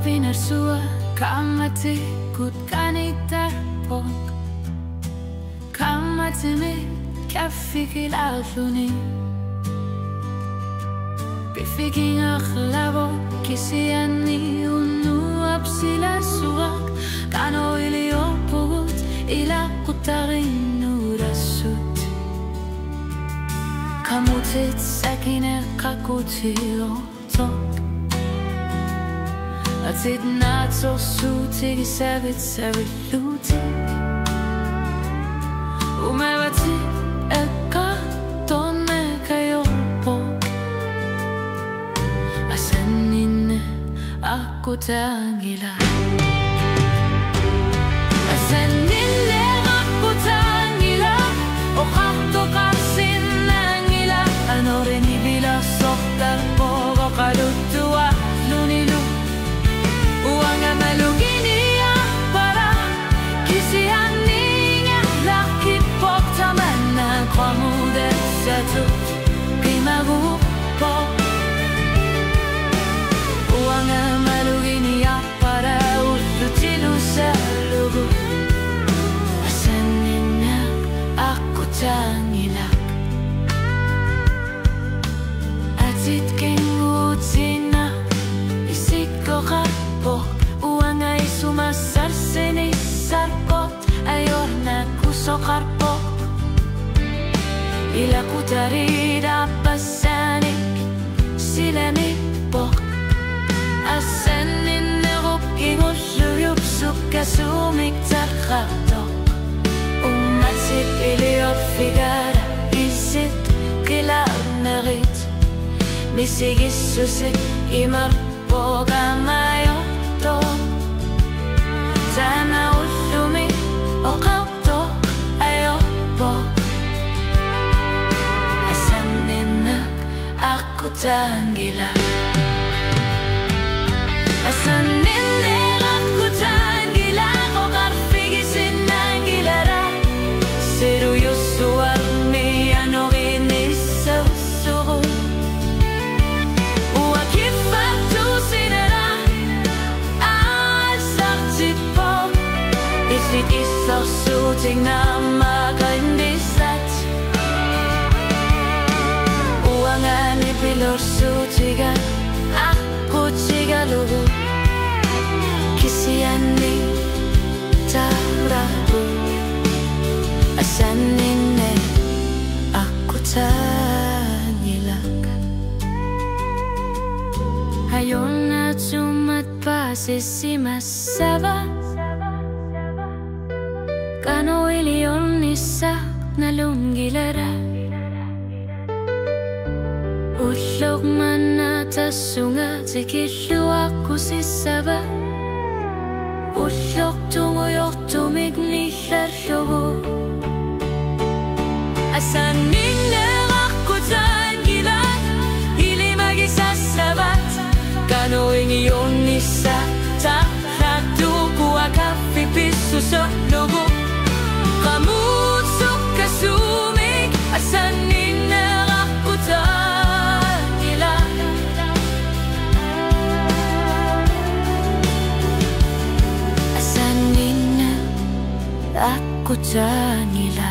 pinarsua Kamati kut kanita pok Kamati mi kafiki l'alfuni Bifiking akhlabo kisi ani unu absila suak Kano ili opugut ila kutarin urasut Kamutit sakine kakutiro tok Atid nat so sutig savit lutik Umevati eka tonne kayopo Asanin aku tangila Asanin aku tangila Okakto kasin nangila Anorini bila soktar pogo kalutua lunilu Uanga malugini para kisianinya lakit pok tamana kwamude satu pimagu pok Uanga malugini para ulutilu salugu Asanina aku tangilak Atit kengutina isiko kapok Uangay sumasarsini sarpot Ayor na kusokarpok Ila kutarida pasanik Silanik pok Asanin nerup inguluyup Sukasumik tarkaptok Umatsip iliop figara Isit kilar narit Misigis susik imarpok amayo Sana ulumi o kauto ayopo Asanin aku tanggila Asanin aku tanggila Ko karfigisin nanggilara Seruyos suarmi anorini susuru Uakifatu sinara Isit isar suting na magandisat Uangan ipilor sutigan Ako tigalugu Kisiani tarabu Asanine ako tangilak Hayon na tumat pa sisimasaba Kano iliyon isa nalunggilara Utlog man natasunga Tikilu ako si saba Utlog tunguyok tumignilar lobo Asanin na ako tangilan Ili magisasabat Kano iliyon isa Taklatuko akapipiso sa lobo Kamutsuk kasumik Asanin na ako tangila Asanin na ako tangila